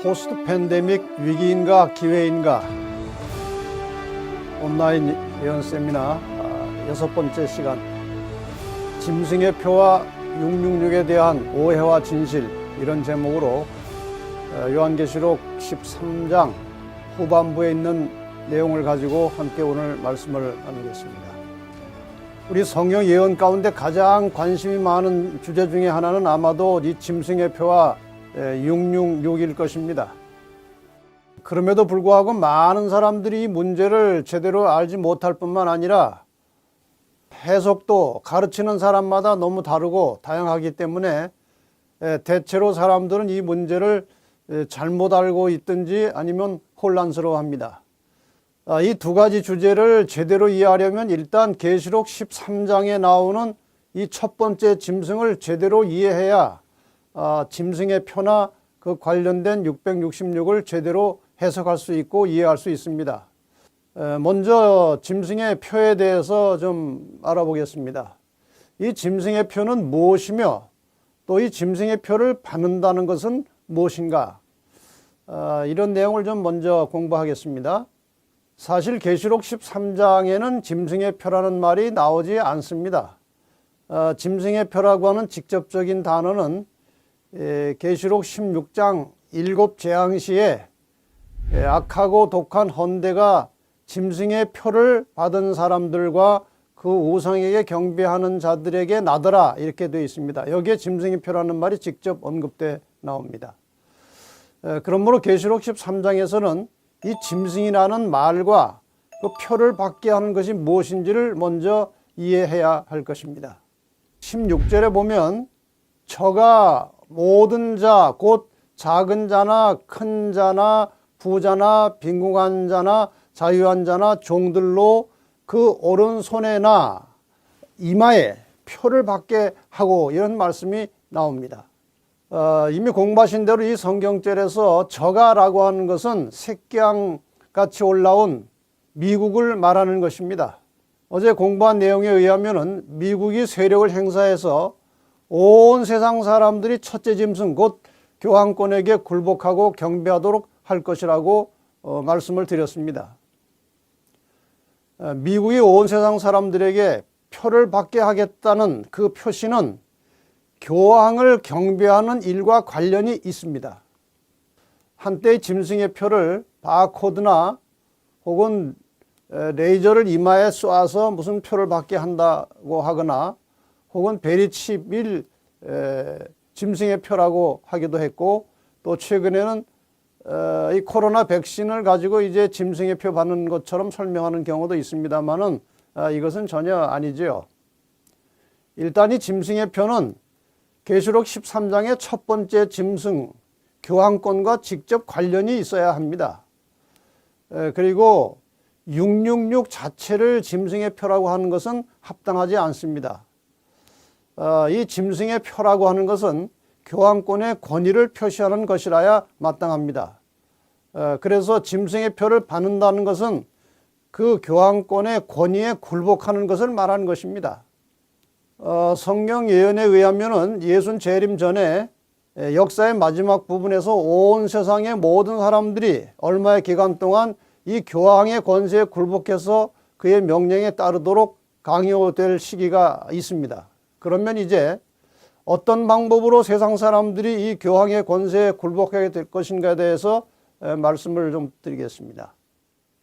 포스트 팬데믹 위기인가 기회인가 온라인 예언 세미나 6번째 시간, 짐승의 표와 666에 대한 오해와 진실, 이런 제목으로 요한계시록 13장 후반부에 있는 내용을 가지고 함께 오늘 말씀을 나누겠습니다. 우리 성경 예언 가운데 가장 관심이 많은 주제 중에 하나는 아마도 이 짐승의 표와 666일 것입니다. 그럼에도 불구하고 많은 사람들이 이 문제를 제대로 알지 못할 뿐만 아니라 해석도 가르치는 사람마다 너무 다르고 다양하기 때문에 대체로 사람들은 이 문제를 잘못 알고 있든지 아니면 혼란스러워합니다. 이 두 가지 주제를 제대로 이해하려면 일단 계시록 13장에 나오는 이 첫 번째 짐승을 제대로 이해해야 짐승의 표나 그 관련된 666을 제대로 해석할 수 있고 이해할 수 있습니다. 먼저 짐승의 표에 대해서 좀 알아보겠습니다. 이 짐승의 표는 무엇이며 또 이 짐승의 표를 받는다는 것은 무엇인가? 이런 내용을 좀 먼저 공부하겠습니다. 사실 계시록 13장에는 짐승의 표라는 말이 나오지 않습니다. 짐승의 표라고 하는 직접적인 단어는 계시록 16장 7재앙시에 악하고 독한 헌대가 짐승의 표를 받은 사람들과 그 우상에게 경배하는 자들에게 나더라, 이렇게 되어 있습니다. 여기에 짐승의 표라는 말이 직접 언급돼 나옵니다. 그러므로 계시록 13장에서는 이 짐승이라는 말과 그 표를 받게 하는 것이 무엇인지를 먼저 이해해야 할 것입니다. 16절에 보면 저가 모든 자, 곧 작은 자나 큰 자나 부자나 빈궁한 자나 자유한 자나 종들로 그 오른손에나 이마에 표를 받게 하고, 이런 말씀이 나옵니다. 이미 공부하신 대로 이 성경절에서 저가라고 하는 것은 색갱같이 올라온 미국을 말하는 것입니다. 어제 공부한 내용에 의하면 미국이 세력을 행사해서 온 세상 사람들이 첫째 짐승 곧 교황권에게 굴복하고 경배하도록 할 것이라고 말씀을 드렸습니다. 미국이 온 세상 사람들에게 표를 받게 하겠다는 그 표시는 교황을 경배하는 일과 관련이 있습니다. 한때 짐승의 표를 바코드나 혹은 레이저를 이마에 쏴서 무슨 표를 받게 한다고 하거나 혹은 베리칩일 짐승의 표라고 하기도 했고, 또 최근에는 이 코로나 백신을 가지고 이제 짐승의 표 받는 것처럼 설명하는 경우도 있습니다만은 이것은 전혀 아니죠. 일단 이 짐승의 표는 계시록 13장의 첫 번째 짐승 교황권과 직접 관련이 있어야 합니다. 그리고 666 자체를 짐승의 표라고 하는 것은 합당하지 않습니다. 이 짐승의 표라고 하는 것은 교황권의 권위를 표시하는 것이라야 마땅합니다. 그래서 짐승의 표를 받는다는 것은 그 교황권의 권위에 굴복하는 것을 말하는 것입니다. 성경 예언에 의하면은 예수님 재림 전에 역사의 마지막 부분에서 온 세상의 모든 사람들이 얼마의 기간 동안 이 교황의 권세에 굴복해서 그의 명령에 따르도록 강요될 시기가 있습니다. 그러면 이제 어떤 방법으로 세상 사람들이 이 교황의 권세에 굴복하게 될 것인가에 대해서 말씀을 좀 드리겠습니다.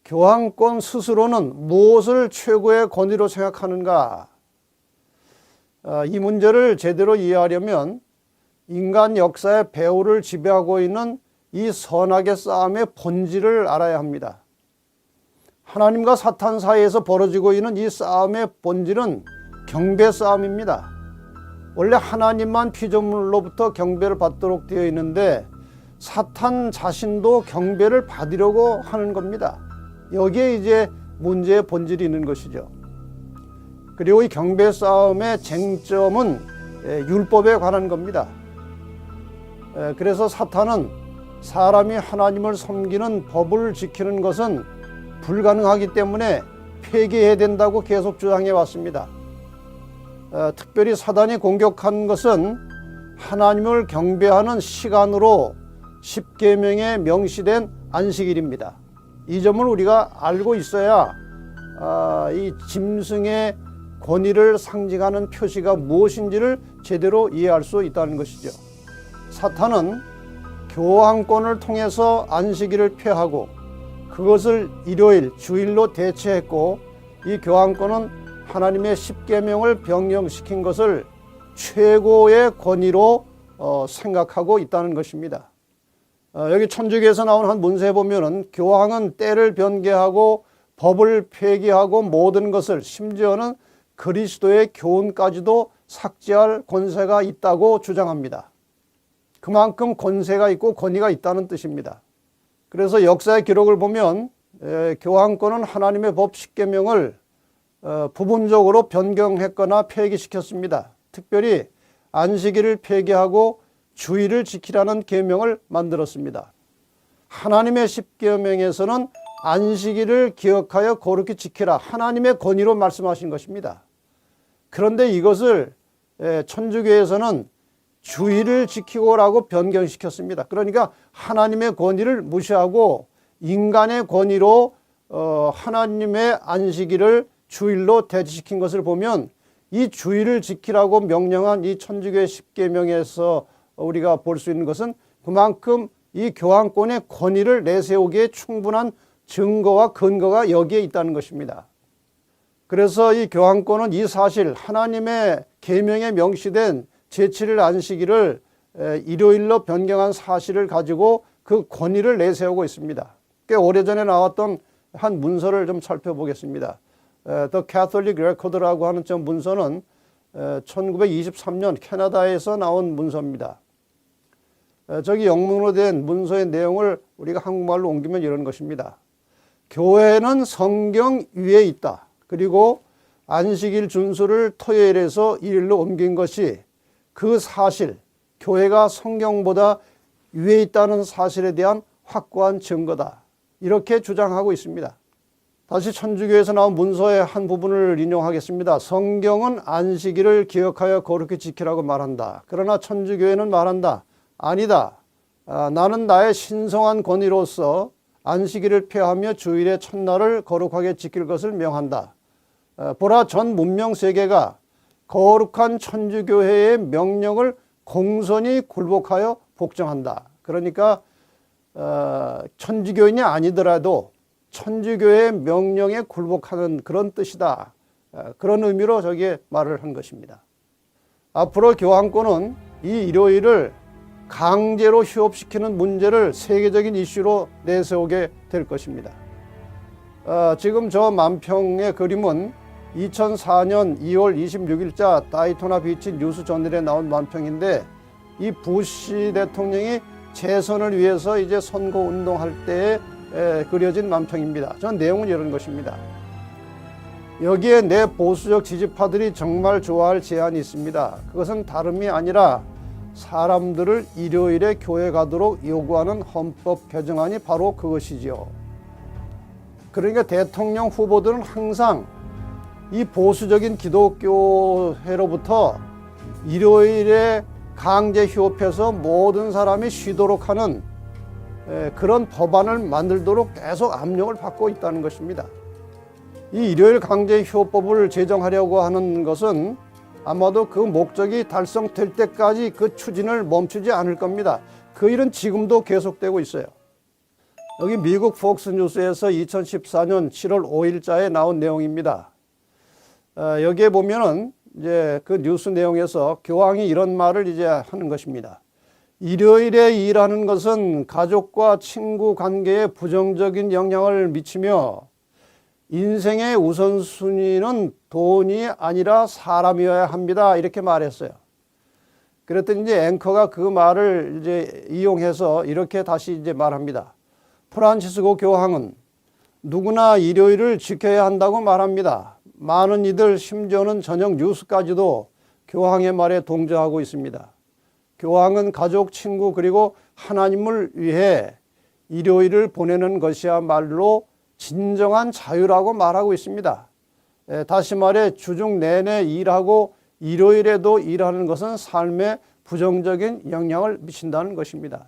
교황권 스스로는 무엇을 최고의 권위로 생각하는가? 이 문제를 제대로 이해하려면 인간 역사의 배후를 지배하고 있는 이 선악의 싸움의 본질을 알아야 합니다. 하나님과 사탄 사이에서 벌어지고 있는 이 싸움의 본질은 경배 싸움입니다. 원래 하나님만 피조물로부터 경배를 받도록 되어 있는데 사탄 자신도 경배를 받으려고 하는 겁니다. 여기에 이제 문제의 본질이 있는 것이죠. 그리고 이 경배 싸움의 쟁점은 율법에 관한 겁니다. 그래서 사탄은 사람이 하나님을 섬기는 법을 지키는 것은 불가능하기 때문에 폐기해야 된다고 계속 주장해 왔습니다. 특별히 사단이 공격한 것은 하나님을 경배하는 시간으로 십계명에 명시된 안식일입니다. 이 점을 우리가 알고 있어야 이 짐승의 권위를 상징하는 표시가 무엇인지를 제대로 이해할 수 있다는 것이죠. 사탄은 교황권을 통해서 안식일을 폐하고 그것을 일요일, 주일로 대체했고, 이 교황권은 하나님의 십계명을 변경시킨 것을 최고의 권위로 생각하고 있다는 것입니다. 여기 천주교에서 나온 한 문서에 보면은 교황은 때를 변개하고 법을 폐기하고 모든 것을, 심지어는 그리스도의 교훈까지도 삭제할 권세가 있다고 주장합니다. 그만큼 권세가 있고 권위가 있다는 뜻입니다. 그래서 역사의 기록을 보면 교황권은 하나님의 법 십계명을 부분적으로 변경했거나 폐기시켰습니다. 특별히 안식일을 폐기하고 주일을 지키라는 계명을 만들었습니다. 하나님의 십계명에서는 안식일을 기억하여 거룩히 지키라, 하나님의 권위로 말씀하신 것입니다. 그런데 이것을 천주교에서는 주일을 지키고라고 변경시켰습니다. 그러니까 하나님의 권위를 무시하고 인간의 권위로 하나님의 안식일을 주일로 대체시킨 것을 보면, 이 주일을 지키라고 명령한 이 천주교의 십계명에서 우리가 볼 수 있는 것은 그만큼 이 교황권의 권위를 내세우기에 충분한 증거와 근거가 여기에 있다는 것입니다. 그래서 이 교황권은 이 사실, 하나님의 계명에 명시된 제7일 안식일을 일요일로 변경한 사실을 가지고 그 권위를 내세우고 있습니다. 꽤 오래전에 나왔던 한 문서를 좀 살펴보겠습니다. The Catholic Record라고 하는 저 문서는 1923년 캐나다에서 나온 문서입니다. 저기 영문으로 된 문서의 내용을 우리가 한국말로 옮기면 이런 것입니다. 교회는 성경 위에 있다. 그리고 안식일 준수를 토요일에서 일요일로 옮긴 것이 그 사실, 교회가 성경보다 위에 있다는 사실에 대한 확고한 증거다. 이렇게 주장하고 있습니다. 다시 천주교에서 나온 문서의 한 부분을 인용하겠습니다. 성경은 안식일을 기억하여 거룩히 지키라고 말한다. 그러나 천주교회는 말한다. 아니다. 나는 나의 신성한 권위로서 안식일을 폐하며 주일의 첫날을 거룩하게 지킬 것을 명한다. 보라, 전 문명 세계가 거룩한 천주교회의 명령을 공손히 굴복하여 복종한다. 그러니까 천주교인이 아니더라도 천주교의 명령에 굴복하는 그런 뜻이다. 그런 의미로 저기에 말을 한 것입니다. 앞으로 교황권은 이 일요일을 강제로 휴업시키는 문제를 세계적인 이슈로 내세우게 될 것입니다. 지금 저 만평의 그림은 2004년 2월 26일자 다이토나 비치 뉴스 저널에 나온 만평인데, 이 부시 대통령이 재선을 위해서 이제 선거 운동할 때에 그려진 만평입니다. 전 내용은 이런 것입니다. 여기에 내 보수적 지지파들이 정말 좋아할 제안이 있습니다. 그것은 다름이 아니라 사람들을 일요일에 교회 가도록 요구하는 헌법 개정안이 바로 그것이지요. 그러니까 대통령 후보들은 항상 이 보수적인 기독교회로부터 일요일에 강제 휴업해서 모든 사람이 쉬도록 하는 그런 법안을 만들도록 계속 압력을 받고 있다는 것입니다. 이 일요일 강제 휴업법을 제정하려고 하는 것은 아마도 그 목적이 달성될 때까지 그 추진을 멈추지 않을 겁니다. 그 일은 지금도 계속되고 있어요. 여기 미국 폭스뉴스에서 2014년 7월 5일자에 나온 내용입니다. 여기에 보면은 이제 그 뉴스 내용에서 교황이 이런 말을 이제 하는 것입니다. 일요일에 일하는 것은 가족과 친구 관계에 부정적인 영향을 미치며 인생의 우선순위는 돈이 아니라 사람이어야 합니다. 이렇게 말했어요. 그랬더니 이제 앵커가 그 말을 이제 이용해서 이렇게 다시 이제 말합니다. 프란치스코 교황은 누구나 일요일을 지켜야 한다고 말합니다. 많은 이들, 심지어는 저녁 뉴스까지도 교황의 말에 동조하고 있습니다. 교황은 가족, 친구 그리고 하나님을 위해 일요일을 보내는 것이야말로 진정한 자유라고 말하고 있습니다. 다시 말해 주중 내내 일하고 일요일에도 일하는 것은 삶의 부정적인 영향을 미친다는 것입니다.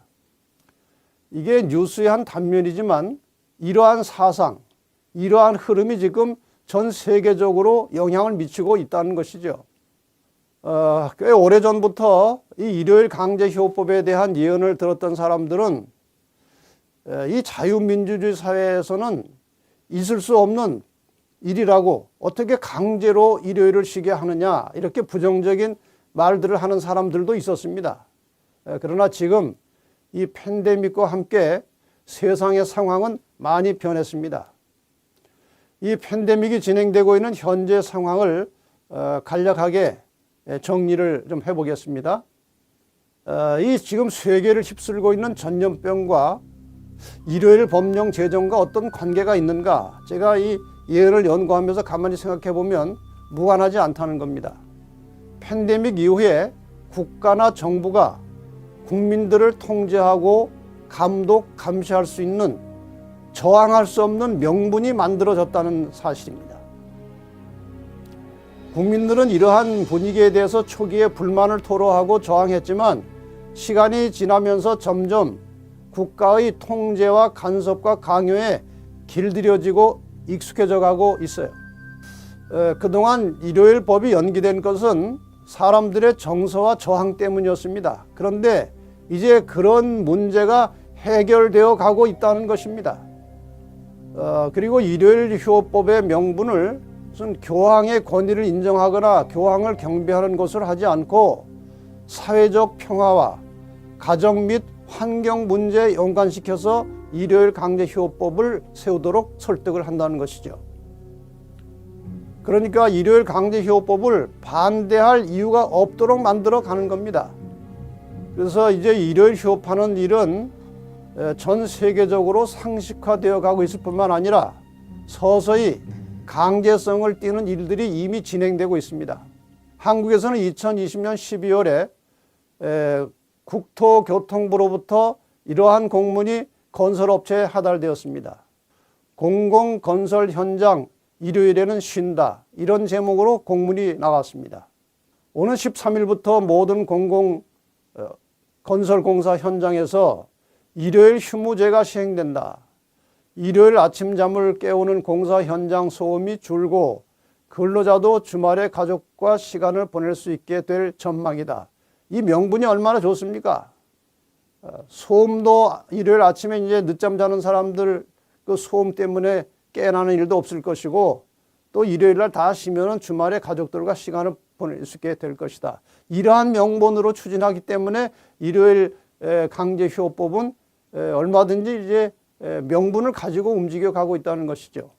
이게 뉴스의 한 단면이지만 이러한 사상, 이러한 흐름이 지금 전 세계적으로 영향을 미치고 있다는 것이죠. 꽤 오래전부터 이 일요일 강제휴업법에 대한 예언을 들었던 사람들은 이 자유민주주의 사회에서는 있을 수 없는 일이라고 어떻게 강제로 일요일을 쉬게 하느냐 이렇게 부정적인 말들을 하는 사람들도 있었습니다. 그러나 지금 이 팬데믹과 함께 세상의 상황은 많이 변했습니다. 이 팬데믹이 진행되고 있는 현재 상황을 간략하게 정리를 좀 해보겠습니다. 이 지금 세계를 휩쓸고 있는 전염병과 일요일 법령 제정과 어떤 관계가 있는가? 제가 이 예를 연구하면서 가만히 생각해 보면 무관하지 않다는 겁니다. 팬데믹 이후에 국가나 정부가 국민들을 통제하고 감독, 감시할 수 있는 저항할 수 없는 명분이 만들어졌다는 사실입니다. 국민들은 이러한 분위기에 대해서 초기에 불만을 토로하고 저항했지만 시간이 지나면서 점점 국가의 통제와 간섭과 강요에 길들여지고 익숙해져 가고 있어요. 그동안 일요일 법이 연기된 것은 사람들의 정서와 저항 때문이었습니다. 그런데 이제 그런 문제가 해결되어 가고 있다는 것입니다. 그리고 일요일 휴업법의 명분을 무슨 교황의 권위를 인정하거나 교황을 경배하는 것을 하지 않고 사회적 평화와 가정 및 환경 문제에 연관시켜서 일요일 강제휴업법을 세우도록 설득을 한다는 것이죠. 그러니까 일요일 강제휴업법을 반대할 이유가 없도록 만들어 가는 겁니다. 그래서 이제 일요일 휴업하는 일은 전 세계적으로 상식화되어 가고 있을 뿐만 아니라 서서히 강제성을 띠는 일들이 이미 진행되고 있습니다. 한국에서는 2020년 12월에 국토교통부로부터 이러한 공문이 건설업체에 하달되었습니다. 공공건설 현장 일요일에는 쉰다. 이런 제목으로 공문이 나왔습니다. 오는 13일부터 모든 건설공사 현장에서 일요일 휴무제가 시행된다. 일요일 아침잠을 깨우는 공사 현장 소음이 줄고 근로자도 주말에 가족과 시간을 보낼 수 있게 될 전망이다. 이 명분이 얼마나 좋습니까? 소음도 일요일 아침에 이제 늦잠 자는 사람들 그 소음 때문에 깨어나는 일도 없을 것이고 또 일요일 날 다 쉬면은 주말에 가족들과 시간을 보낼 수 있게 될 것이다. 이러한 명분으로 추진하기 때문에 일요일 강제휴업법은 얼마든지 이제 명분을 가지고 움직여 가고 있다는 것이죠.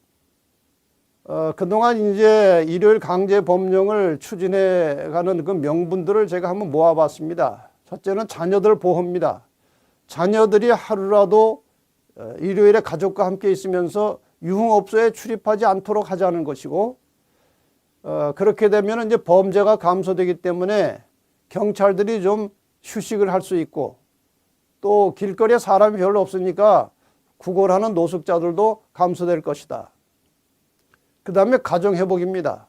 그동안 이제 일요일 강제 법령을 추진해 가는 그 명분들을 제가 한번 모아봤습니다. 첫째는 자녀들 보호입니다. 자녀들이 하루라도 일요일에 가족과 함께 있으면서 유흥업소에 출입하지 않도록 하자는 것이고, 그렇게 되면 이제 범죄가 감소되기 때문에 경찰들이 좀 휴식을 할 수 있고, 또 길거리에 사람이 별로 없으니까 구걸하는 노숙자들도 감소될 것이다. 그 다음에 가정회복입니다.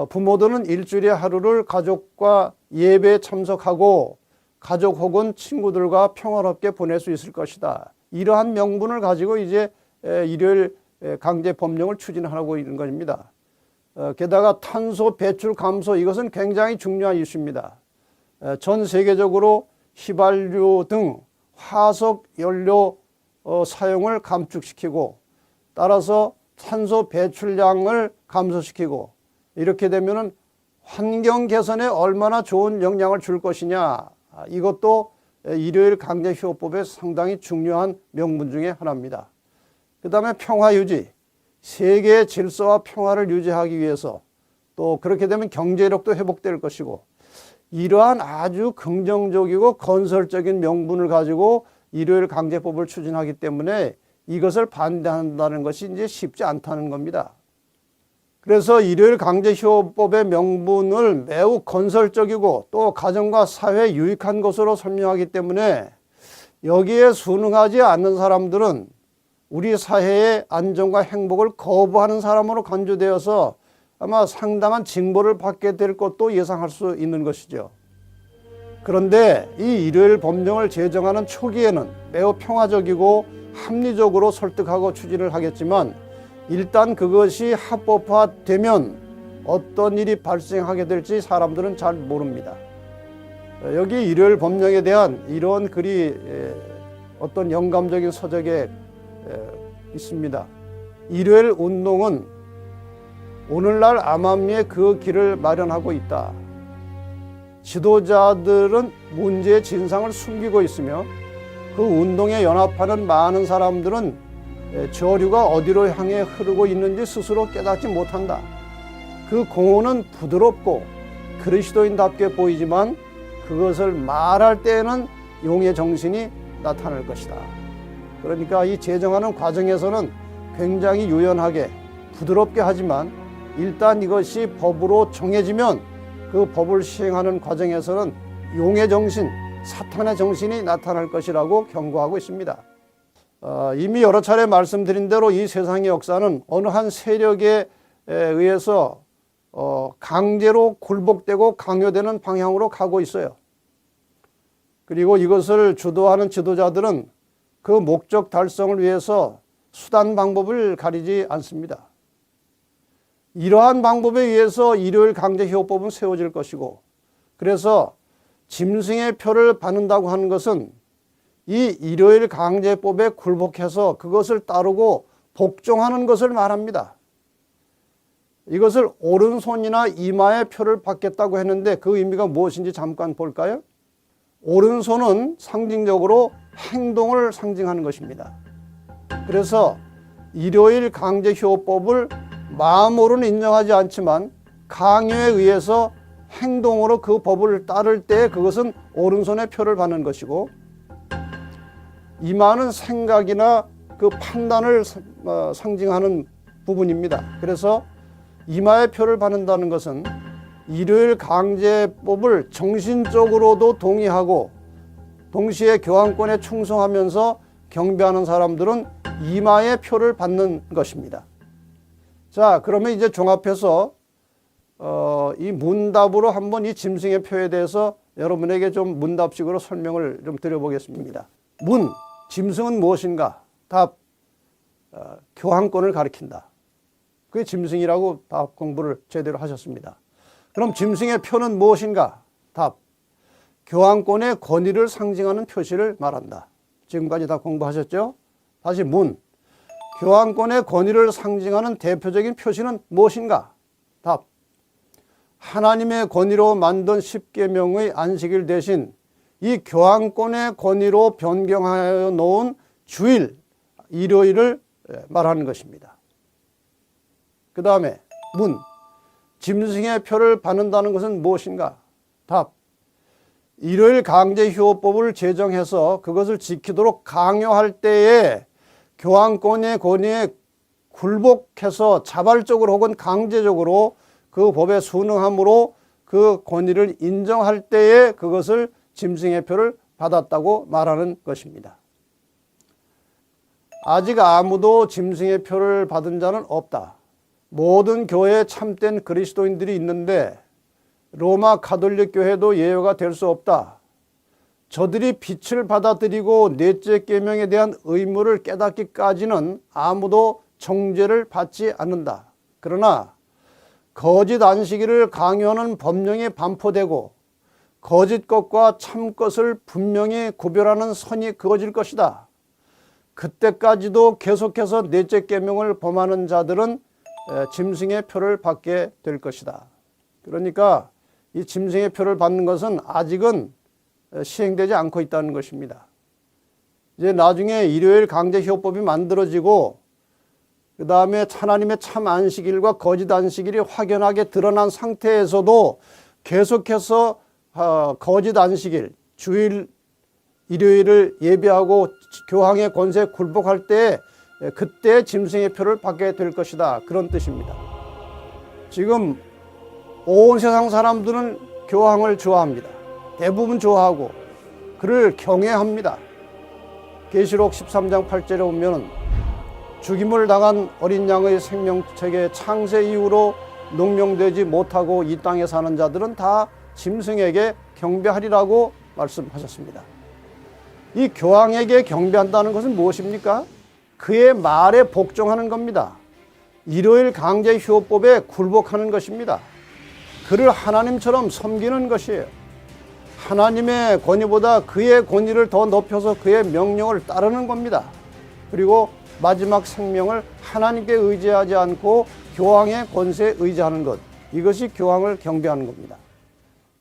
부모들은 일주일에 하루를 가족과 예배에 참석하고 가족 혹은 친구들과 평화롭게 보낼 수 있을 것이다. 이러한 명분을 가지고 이제 일요일 강제 법령을 추진하고 있는 것입니다. 게다가 탄소 배출 감소, 이것은 굉장히 중요한 이슈입니다. 전 세계적으로 휘발유 등 화석 연료 사용을 감축시키고 따라서 탄소 배출량을 감소시키고 이렇게 되면은 환경 개선에 얼마나 좋은 영향을 줄 것이냐, 이것도 일요일 강제휴업법의 상당히 중요한 명분 중에 하나입니다. 그 다음에 평화 유지, 세계의 질서와 평화를 유지하기 위해서 또 그렇게 되면 경제력도 회복될 것이고, 이러한 아주 긍정적이고 건설적인 명분을 가지고 일요일 강제법을 추진하기 때문에 이것을 반대한다는 것이 이제 쉽지 않다는 겁니다. 그래서 일요일 강제휴업법의 명분을 매우 건설적이고 또 가정과 사회에 유익한 것으로 설명하기 때문에 여기에 순응하지 않는 사람들은 우리 사회의 안정과 행복을 거부하는 사람으로 간주되어서 아마 상당한 징벌을 받게 될 것도 예상할 수 있는 것이죠. 그런데 이 일요일 법령을 제정하는 초기에는 매우 평화적이고 합리적으로 설득하고 추진을 하겠지만 일단 그것이 합법화되면 어떤 일이 발생하게 될지 사람들은 잘 모릅니다. 여기 일요일 법령에 대한 이런 글이 어떤 영감적인 서적에 있습니다. 일요일 운동은 오늘날 암암리에 그 길을 마련하고 있다. 지도자들은 문제의 진상을 숨기고 있으며 그 운동에 연합하는 많은 사람들은 저류가 어디로 향해 흐르고 있는지 스스로 깨닫지 못한다. 그 공허는 부드럽고 그리스도인답게 보이지만 그것을 말할 때에는 용의 정신이 나타날 것이다. 그러니까 이 제정하는 과정에서는 굉장히 유연하게 부드럽게 하지만 일단 이것이 법으로 정해지면 그 법을 시행하는 과정에서는 용의 정신, 사탄의 정신이 나타날 것이라고 경고하고 있습니다. 이미 여러 차례 말씀드린 대로 이 세상의 역사는 어느 한 세력에 의해서 강제로 굴복되고 강요되는 방향으로 가고 있어요. 그리고 이것을 주도하는 지도자들은 그 목적 달성을 위해서 수단 방법을 가리지 않습니다. 이러한 방법에 의해서 일요일 강제휴업법은 세워질 것이고, 그래서 짐승의 표를 받는다고 하는 것은 이 일요일 강제법에 굴복해서 그것을 따르고 복종하는 것을 말합니다. 이것을 오른손이나 이마에 표를 받겠다고 했는데 그 의미가 무엇인지 잠깐 볼까요? 오른손은 상징적으로 행동을 상징하는 것입니다. 그래서 일요일 강제휴업법을 마음으로는 인정하지 않지만 강요에 의해서 행동으로 그 법을 따를 때 그것은 오른손의 표를 받는 것이고, 이마는 생각이나 그 판단을 상징하는 부분입니다. 그래서 이마의 표를 받는다는 것은 일요일 강제법을 정신적으로도 동의하고 동시에 교황권에 충성하면서 경배하는 사람들은 이마의 표를 받는 것입니다. 자, 그러면 이제 종합해서 이 문답으로 한번 이 짐승의 표에 대해서 여러분에게 좀 문답식으로 설명을 좀 드려보겠습니다. 문, 짐승은 무엇인가? 답, 교황권을 가리킨다. 그게 짐승이라고 답 공부를 제대로 하셨습니다. 그럼 짐승의 표는 무엇인가? 답, 교황권의 권위를 상징하는 표시를 말한다. 지금까지 다 공부하셨죠? 다시 문, 교황권의 권위를 상징하는 대표적인 표시는 무엇인가? 답, 하나님의 권위로 만든 십계명의 안식일 대신 이 교황권의 권위로 변경하여 놓은 주일, 일요일을 말하는 것입니다. 그 다음에 문, 짐승의 표를 받는다는 것은 무엇인가? 답, 일요일 강제휴업법을 제정해서 그것을 지키도록 강요할 때에 교황권의 권위에 굴복해서 자발적으로 혹은 강제적으로 그 법에 순응함으로 그 권위를 인정할 때에 그것을 짐승의 표를 받았다고 말하는 것입니다. 아직 아무도 짐승의 표를 받은 자는 없다. 모든 교회에 참된 그리스도인들이 있는데 로마 가톨릭 교회도 예외가 될 수 없다. 저들이 빛을 받아들이고 넷째 계명에 대한 의무를 깨닫기까지는 아무도 정죄를 받지 않는다. 그러나 거짓 안식일을 강요하는 법령이 반포되고 거짓 것과 참 것을 분명히 구별하는 선이 그어질 것이다. 그때까지도 계속해서 넷째 계명을 범하는 자들은 짐승의 표를 받게 될 것이다. 그러니까 이 짐승의 표를 받는 것은 아직은 시행되지 않고 있다는 것입니다. 이제 나중에 일요일 강제휴업법이 만들어지고 그 다음에 하나님의 참 안식일과 거짓 안식일이 확연하게 드러난 상태에서도 계속해서 거짓 안식일, 주일, 일요일을 예배하고 교황의 권세에 굴복할 때 그때 짐승의 표를 받게 될 것이다. 그런 뜻입니다. 지금 온 세상 사람들은 교황을 좋아합니다. 대부분 좋아하고 그를 경외합니다. 계시록 13장 8절에 보면 죽임을 당한 어린 양의 생명책에 창세 이후로 농명되지 못하고 이 땅에 사는 자들은 다 짐승에게 경배하리라고 말씀하셨습니다. 이 교황에게 경배한다는 것은 무엇입니까? 그의 말에 복종하는 겁니다. 일요일 강제 휴업법에 굴복하는 것입니다. 그를 하나님처럼 섬기는 것이에요. 하나님의 권위보다 그의 권위를 더 높여서 그의 명령을 따르는 겁니다. 그리고 마지막 생명을 하나님께 의지하지 않고 교황의 권세에 의지하는 것, 이것이 교황을 경배하는 겁니다.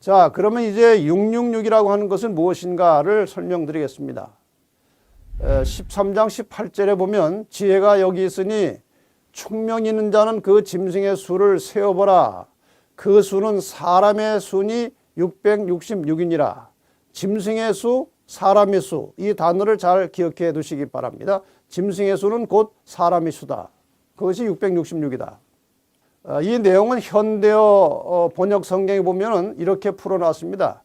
자, 그러면 이제 666이라고 하는 것은 무엇인가를 설명드리겠습니다. 13장 18절에 보면 지혜가 여기 있으니 총명 있는 자는 그 짐승의 수를 세어보라. 그 수는 사람의 수니 666이니라. 짐승의 수, 사람의 수, 이 단어를 잘 기억해 두시기 바랍니다. 짐승의 수는 곧 사람의 수다. 그것이 666이다. 이 내용은 현대어 번역 성경에 보면 이렇게 풀어놨습니다.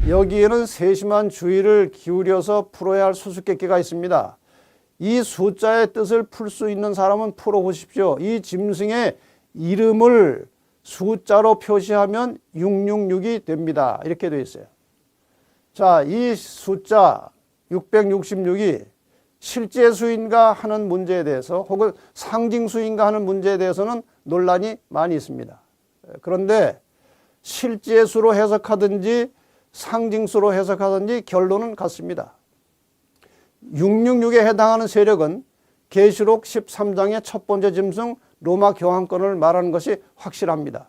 여기에는 세심한 주의를 기울여서 풀어야 할 수수께끼가 있습니다. 이 숫자의 뜻을 풀 수 있는 사람은 풀어보십시오. 이 짐승의 이름을 숫자로 표시하면 666이 됩니다. 이렇게 되어 있어요. 자, 이 숫자 666이 실제 수인가 하는 문제에 대해서 혹은 상징 수인가 하는 문제에 대해서는 논란이 많이 있습니다. 그런데 실제 수로 해석하든지 상징수로 해석하든지 결론은 같습니다. 666에 해당하는 세력은 계시록 13장의 첫 번째 짐승 로마 교황권을 말하는 것이 확실합니다.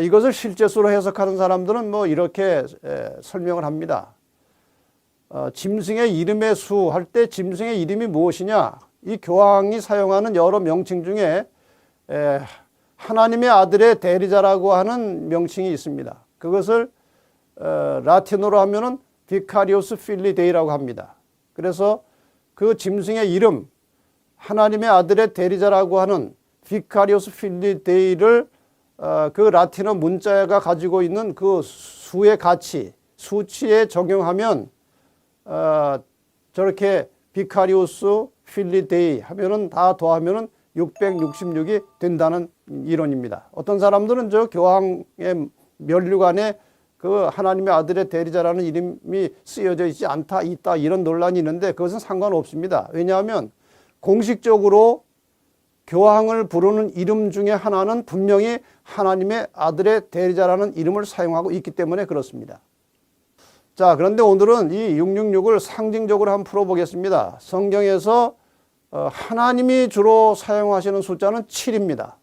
이것을 실제 수로 해석하는 사람들은 이렇게 설명을 합니다. 짐승의 이름의 수 할 때 짐승의 이름이 무엇이냐? 이 교황이 사용하는 여러 명칭 중에 하나님의 아들의 대리자라고 하는 명칭이 있습니다. 그것을 라틴어로 하면은 비카리오스 필리 데이라고 합니다. 그래서 그 짐승의 이름, 하나님의 아들의 대리자라고 하는 비카리오스 필리 데이를 그 라틴어 문자가 가지고 있는 그 수의 가치, 수치에 적용하면 저렇게 비카리오스 필리 데이 하면은 다 더하면은 666이 된다는 이론입니다. 어떤 사람들은 저 교황의 면류관에 그 하나님의 아들의 대리자라는 이름이 쓰여져 있지 않다, 있다 이런 논란이 있는데 그것은 상관없습니다. 왜냐하면 공식적으로 교황을 부르는 이름 중에 하나는 분명히 하나님의 아들의 대리자라는 이름을 사용하고 있기 때문에 그렇습니다. 자, 그런데 오늘은 이 666을 상징적으로 한번 풀어보겠습니다. 성경에서 하나님이 주로 사용하시는 숫자는 7입니다.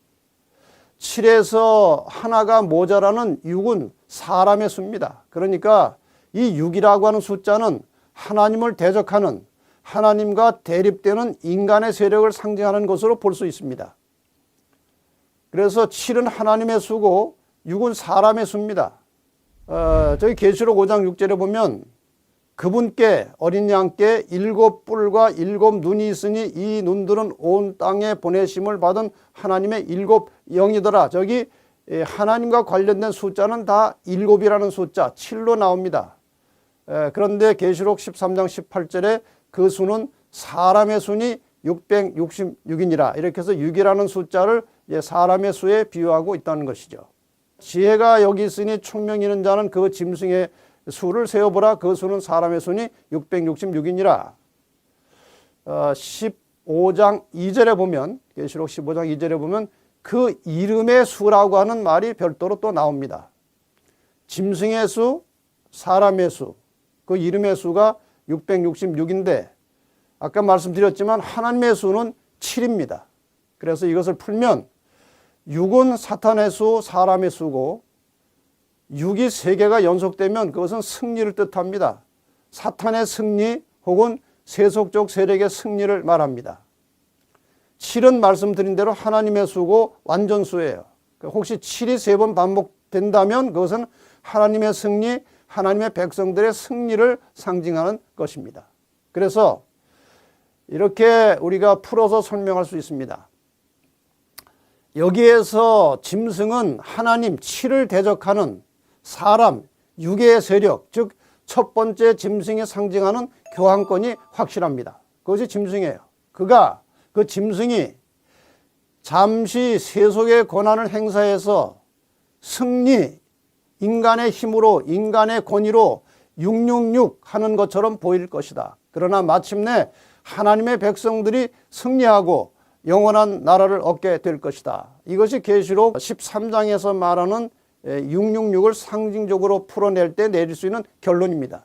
7에서 하나가 모자라는 6은 사람의 수입니다. 그러니까 이 6이라고 하는 숫자는 하나님을 대적하는, 하나님과 대립되는 인간의 세력을 상징하는 것으로 볼 수 있습니다. 그래서 7은 하나님의 수고 6은 사람의 수입니다. 저희 계시록 5장 6절에 보면 그분께 어린 양께 7 뿔과 7 눈이 있으니 이 눈들은 온 땅에 보내심을 받은 하나님의 7 영이더라. 저기 하나님과 관련된 숫자는 다 7이라는 숫자 7로 나옵니다. 그런데 계시록 13장 18절에 그 수는 사람의 수니 666이니라. 이렇게 해서 6이라는 숫자를 사람의 수에 비유하고 있다는 것이죠. 지혜가 여기 있으니 총명 있는 자는 그 짐승의 수를 세어보라. 그 수는 사람의 수니 666이니라. 15장 2절에 보면, 계시록 15장 2절에 보면 그 이름의 수라고 하는 말이 별도로 또 나옵니다. 짐승의 수, 사람의 수, 그 이름의 수가 666인데 아까 말씀드렸지만 하나님의 수는 7입니다. 그래서 이것을 풀면 6은 사탄의 수, 사람의 수고 6이 3개가 연속되면 그것은 승리를 뜻합니다. 사탄의 승리 혹은 세속적 세력의 승리를 말합니다. 7은 말씀드린 대로 하나님의 수고 완전수예요. 혹시 7이 3번 반복된다면 그것은 하나님의 승리, 하나님의 백성들의 승리를 상징하는 것입니다. 그래서 이렇게 우리가 풀어서 설명할 수 있습니다. 여기에서 짐승은 하나님 7을 대적하는 사람 6의 세력, 즉 첫 번째 짐승이 상징하는 교황권이 확실합니다. 그것이 짐승이에요. 그 짐승이 잠시 세속의 권한을 행사해서 승리, 인간의 힘으로, 인간의 권위로 666 하는 것처럼 보일 것이다. 그러나 마침내 하나님의 백성들이 승리하고 영원한 나라를 얻게 될 것이다. 이것이 계시록 13장에서 말하는 666을 상징적으로 풀어낼 때 내릴 수 있는 결론입니다.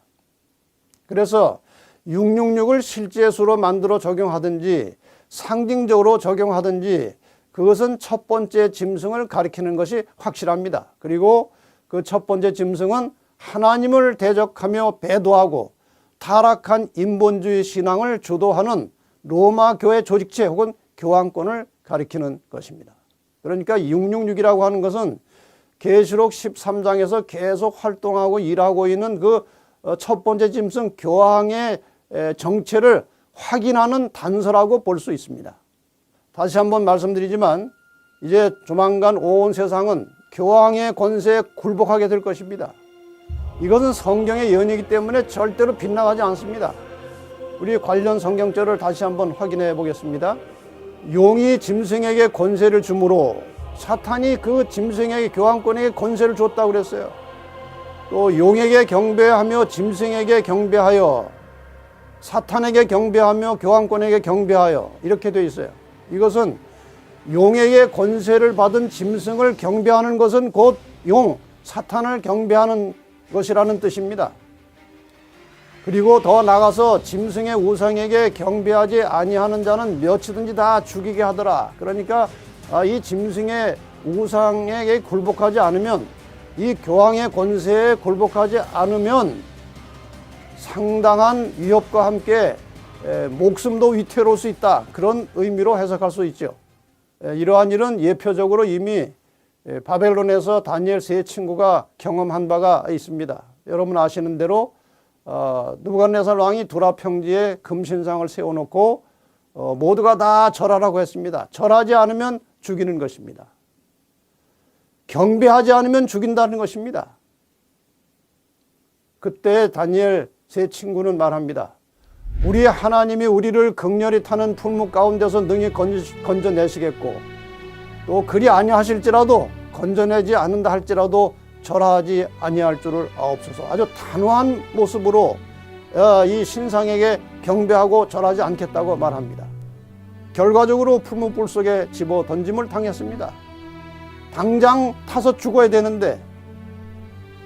그래서 666을 실제수로 만들어 적용하든지 상징적으로 적용하든지 그것은 첫 번째 짐승을 가리키는 것이 확실합니다. 그리고 그 첫 번째 짐승은 하나님을 대적하며 배도하고 타락한 인본주의 신앙을 주도하는 로마 교회 조직체 혹은 교황권을 가리키는 것입니다. 그러니까 666이라고 하는 것은 계시록 13장에서 계속 활동하고 일하고 있는 그 첫 번째 짐승 교황의 정체를 확인하는 단서라고 볼 수 있습니다. 다시 한번 말씀드리지만 이제 조만간 온 세상은 교황의 권세에 굴복하게 될 것입니다. 이것은 성경의 예언이기 때문에 절대로 빗나가지 않습니다. 우리 관련 성경절을 다시 한번 확인해 보겠습니다. 용이 짐승에게 권세를 주므로 사탄이 그 짐승에게 교황권에게 권세를 줬다고 그랬어요. 또 용에게 경배하며 짐승에게 경배하여 사탄에게 경배하며 교황권에게 경배하여 이렇게 되어 있어요. 이것은 용에게 권세를 받은 짐승을 경배하는 것은 곧 용, 사탄을 경배하는 것이라는 뜻입니다. 그리고 더 나가서 짐승의 우상에게 경배하지 아니하는 자는 몇이든지 다 죽이게 하더라. 그러니까 이 짐승의 우상에게 굴복하지 않으면, 이 교황의 권세에 굴복하지 않으면 상당한 위협과 함께 목숨도 위태로울 수 있다. 그런 의미로 해석할 수 있죠. 이러한 일은 예표적으로 이미 바벨론에서 다니엘 세 친구가 경험한 바가 있습니다. 여러분 아시는 대로 느부갓네살 왕이 두라 평지에 금신상을 세워놓고 모두가 다 절하라고 했습니다. 절하지 않으면 죽이는 것입니다. 경배하지 않으면 죽인다는 것입니다. 그때 다니엘 세 친구는 말합니다. 우리의 하나님이 우리를 극렬히 타는 풀무 가운데서 능히 건져내시겠고 또 그리 아니하실지라도 건져내지 않는다 할지라도 절하지 아니할 줄을 아옵소서. 아주 단호한 모습으로 이 신상에게 경배하고 절하지 않겠다고 말합니다. 결과적으로 풀무불 속에 집어 던짐을 당했습니다. 당장 타서 죽어야 되는데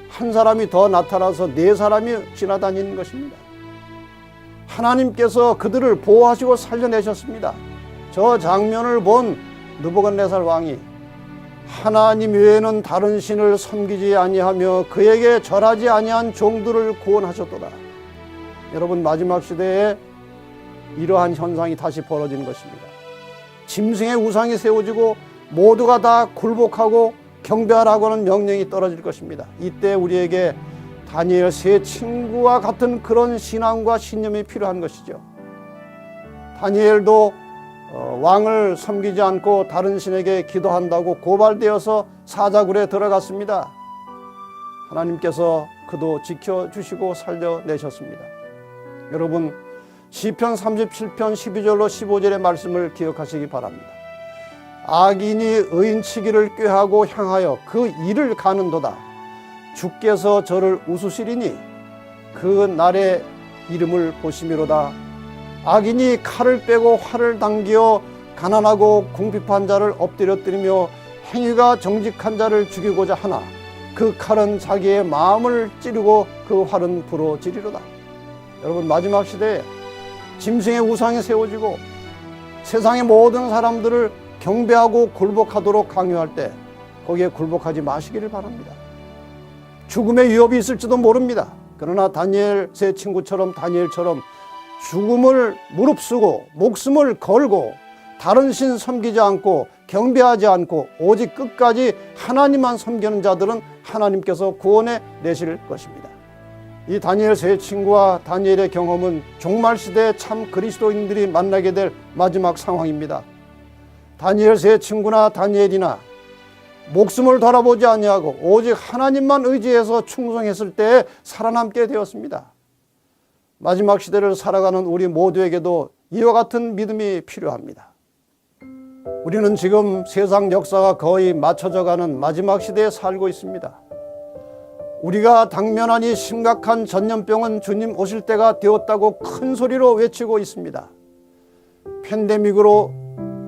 한 사람이 더 나타나서 네 사람이 지나다니는 것입니다. 하나님께서 그들을 보호하시고 살려내셨습니다. 저 장면을 본 느부갓네살 왕이 하나님 외에는 다른 신을 섬기지 아니하며 그에게 절하지 아니한 종들을 구원하셨도다. 여러분, 마지막 시대에 이러한 현상이 다시 벌어지는 것입니다. 짐승의 우상이 세워지고 모두가 다 굴복하고 경배하라고 하는 명령이 떨어질 것입니다. 이때 우리에게 다니엘 세 친구와 같은 그런 신앙과 신념이 필요한 것이죠. 다니엘도 왕을 섬기지 않고 다른 신에게 기도한다고 고발되어서 사자굴에 들어갔습니다. 하나님께서 그도 지켜주시고 살려내셨습니다. 여러분, 시편 37편 12절로 15절의 말씀을 기억하시기 바랍니다. 악인이 의인치기를 꾀하고 향하여 그 일을 가는도다. 주께서 저를 웃으시리니 그 날의 이름을 보시미로다. 악인이 칼을 빼고 활을 당겨 가난하고 궁핍한 자를 엎드려뜨리며 행위가 정직한 자를 죽이고자 하나 그 칼은 자기의 마음을 찌르고 그 활은 부러지리로다. 여러분, 마지막 시대에 짐승의 우상이 세워지고 세상의 모든 사람들을 경배하고 굴복하도록 강요할 때 거기에 굴복하지 마시기를 바랍니다. 죽음의 위협이 있을지도 모릅니다. 그러나 다니엘 세 친구처럼 다니엘처럼 죽음을 무릅쓰고 목숨을 걸고 다른 신 섬기지 않고 경배하지 않고 오직 끝까지 하나님만 섬기는 자들은 하나님께서 구원해 내실 것입니다. 이 다니엘 세 친구와 다니엘의 경험은 종말 시대에 참 그리스도인들이 만나게 될 마지막 상황입니다. 다니엘 세 친구나 다니엘이나 목숨을 돌아보지 아니하고 오직 하나님만 의지해서 충성했을 때에 살아남게 되었습니다. 마지막 시대를 살아가는 우리 모두에게도 이와 같은 믿음이 필요합니다. 우리는 지금 세상 역사가 거의 맞춰져 가는 마지막 시대에 살고 있습니다. 우리가 당면하니 심각한 전염병은 주님 오실 때가 되었다고 큰 소리로 외치고 있습니다. 팬데믹으로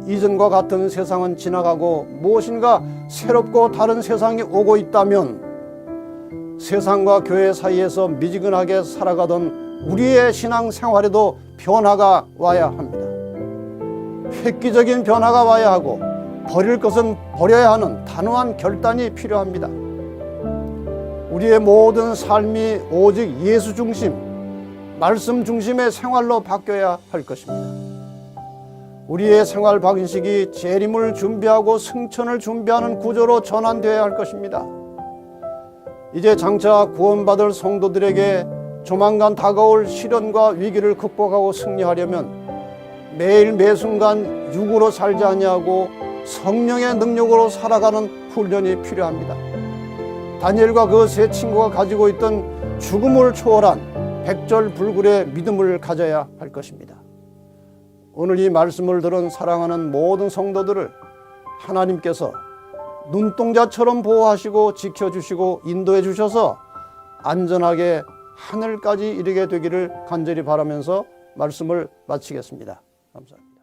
이전과 같은 세상은 지나가고 무엇인가 새롭고 다른 세상이 오고 있다면 세상과 교회 사이에서 미지근하게 살아가던 우리의 신앙 생활에도 변화가 와야 합니다. 획기적인 변화가 와야 하고 버릴 것은 버려야 하는 단호한 결단이 필요합니다. 우리의 모든 삶이 오직 예수 중심, 말씀 중심의 생활로 바뀌어야 할 것입니다. 우리의 생활 방식이 재림을 준비하고 승천을 준비하는 구조로 전환되어야 할 것입니다. 이제 장차 구원받을 성도들에게 조만간 다가올 시련과 위기를 극복하고 승리하려면 매일 매순간 육으로 살지 아니하고 성령의 능력으로 살아가는 훈련이 필요합니다. 다니엘과 그 세 친구가 가지고 있던 죽음을 초월한 백절불굴의 믿음을 가져야 할 것입니다. 오늘 이 말씀을 들은 사랑하는 모든 성도들을 하나님께서 눈동자처럼 보호하시고 지켜주시고 인도해 주셔서 안전하게 하늘까지 이르게 되기를 간절히 바라면서 말씀을 마치겠습니다. 감사합니다.